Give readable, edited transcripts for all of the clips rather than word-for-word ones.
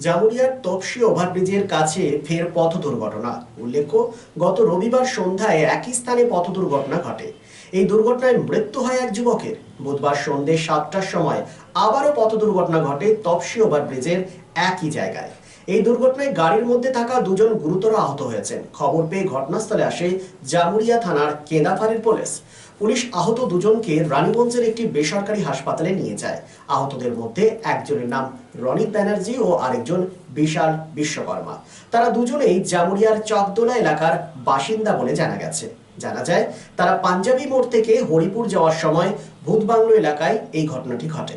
জামুরিয়ার তপসি ওভারব্রিজের কাছে ফের পথ দুর্ঘটনা। উল্লেখ্য, গত রবিবার সন্ধ্যায় একই স্থানে পথ দুর্ঘটনা ঘটে। এই দুর্ঘটনায় মৃত্যু হয় এক যুবকের। বুধবার সন্ধ্যে 7টার সময় আবারও পথ দুর্ঘটনা ঘটে তপসি ওভারব্রিজের একই জায়গায়। এই দুর্ঘটনায় গাড়ির মধ্যে থাকা দুজন গুরুতর আহত হয়েছেন। খবর পেয়ে ঘটনাস্থলে আসে জামুরিয়া থানার কেদাফাড়ির পুলিশ। পুলিশ আহত দুজনকে রানীগঞ্জের একটি বেসরকারি হাসপাতালে নিয়ে যায়। আহতদের মধ্যে একজনের নাম রনিত ব্যানার্জি ও আরেকজন বিশাল বিশ্বকর্মা। তারা দুজনেই জামুরিয়ার চকদোলা এলাকার বাসিন্দা বলে জানা গেছে। জানা যায়, তারা পাঞ্জাবি মোড় থেকে হরিপুর যাওয়ার সময় ভূতবাংলো এলাকায় এই ঘটনাটি ঘটে।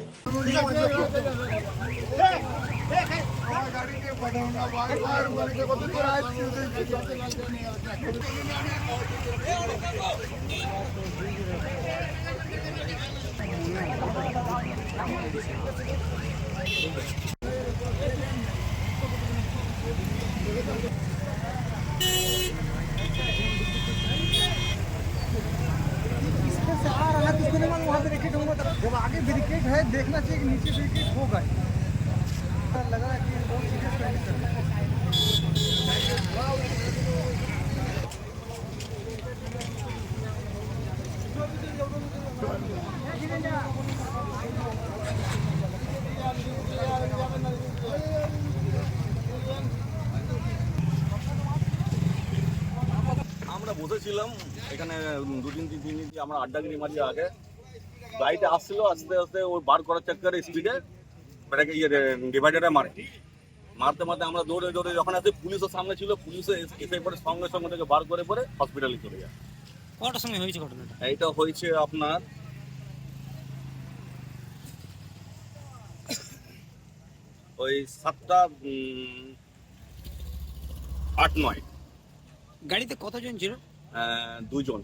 वहाँ पे विकेट होगा, जब आगे विकेट है देखना चाहिए कि नीचे विकेट होगा। लग रहा है कि बहुत सीरियस कंडीशन है। আমরা বসেছিলাম এখানে দুদিন আমরা আড্ডাগিরি মারি আগে গাড়িটা আসছিল, আস্তে আস্তে ওই বার করার চক্করে স্পিডে ব্রেকে ডিভাইডারে মারতে আমরা দৌড়ে যখন আসে পুলিশের সামনে ছিল, পুলিশে এসে পরে সঙ্গে সঙ্গে থেকে বার করে হসপিটালে চলে যায়। কটার সময় হয়েছে ঘটনাটা? এইটা হয়েছে আপনার ওই 7টা 8-9। গাড়িতে কতজন ছিল? দুজন।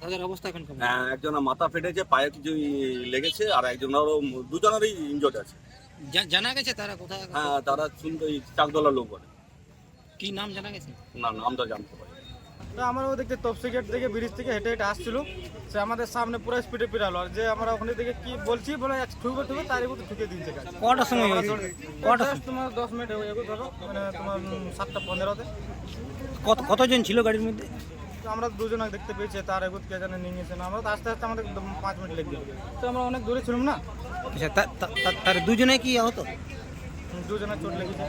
তাদের অবস্থা এখন কেমন? একজনের মাথা ফেটেছে, পায়ে কিছু লেগেছে, আর একজনেরও দুজনেরই ইনজোর্ড আছে। জানা গেছে তারা কোথায়? হ্যাঁ, তারা শুনতে চাকদলার লোক বলে। কি নাম জানা গেছে? না, নামটা জানতে পারি। আমরা দেখতে তপসি গেট থেকে ব্রিজ থেকে হেঁটে হেঁটে আসছিল, সে আমাদের সামনে পুরো স্পিডে পিরালো। আর যে আমরা ওখানে থেকে কি বলছি বলে ঠুকে তার উপর ঠুকে দিয়েছে। কটার সময় হয়েছে? তোমার 10 মিনিট হয়ে যাবে ধরো, মানে তোমার 7:15-তে। কতজন ছিল গাড়ির মধ্যে? আমরা দুজন দেখতে পেয়েছি, তার এগুত কে জানে নিয়ে গেছে না। আমরা তো আস্তে আস্তে আমাদের 5 মিনিট লেগে যাবে, তো আমরা অনেক দূরে ছিলাম না। আচ্ছা, তার দুজনে কি আহত? দুজনের চোট লেগেছে।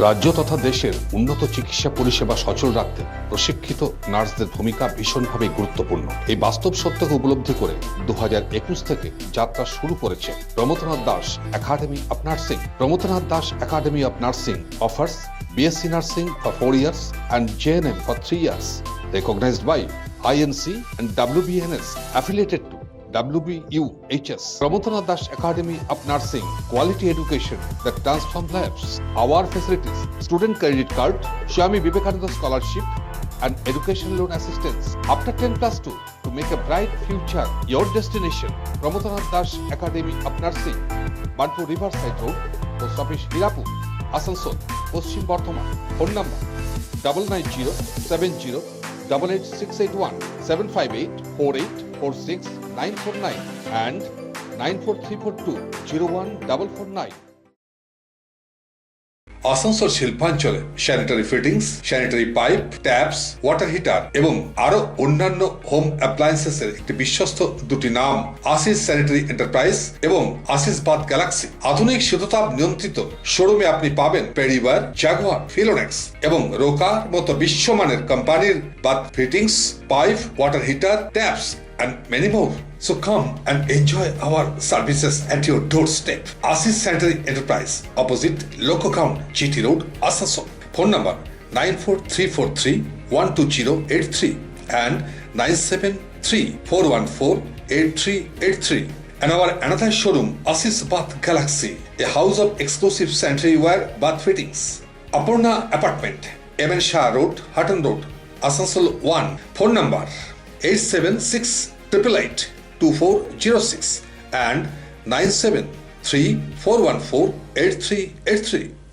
রাজ্য তথা দেশের উন্নত চিকিৎসা পরিষেবা সচল রাখতে প্রশিক্ষিত নার্সদের ভূমিকা ভীষণভাবে গুরুত্বপূর্ণ। এই বাস্তব সত্যকে উপলব্ধি করে 2021 থেকে যাত্রা শুরু করেছে Pramathanath Das academy of nursing. Pramathanath Das academy of nursing offers BSc Nursing for 4 years and JNM for 3 years, recognized by INC and WBNS, affiliated to WBUHS. Pramodanath Das Academy of Nursing, quality education that transforms lives. Our facilities: student credit card, Swami Vivekananda scholarship, and education loan assistance. After 10+2, to make a bright future your destination. Pramodanath Das Academy of Nursing, Banpur Riverside Road, Post Office Hirapur, Asansol, Paschim Bardhaman. Phone number 9907088681, 7584846 949 and 9434201449. Asansol শিল্পাঞ্চলে sanitary fittings, sanitary pipe, taps, water heater এবং আরো অন্যান্য home appliances এর একটি বিশ্বস্ত দুটি নাম Ashis sanitary enterprise এবং আশিস বাথ গ্যালাক্সি। আধুনিক শীততাপ নিয়ন্ত্রিত শোরুমে আপনি পাবেন পেরিবার, জাগুয়ার, ফিলোনেক্স এবং রোকার মতো বিশ্বমানের কোম্পানির bath fittings, pipe, water heater, taps and many more. So come and enjoy our services at your doorstep. Asis Sanitary Enterprise, opposite Loco Ground, GT Road, Asansol. Phone number 94343-12083 and 973-414-8383. And our another showroom, Asis Bath Galaxy, a house of exclusive sanitary ware bath fittings. Apurna Apartment, MN Shah Road, Hutton Road, Asansol 1. Phone number 876882406 and 973-414-8383.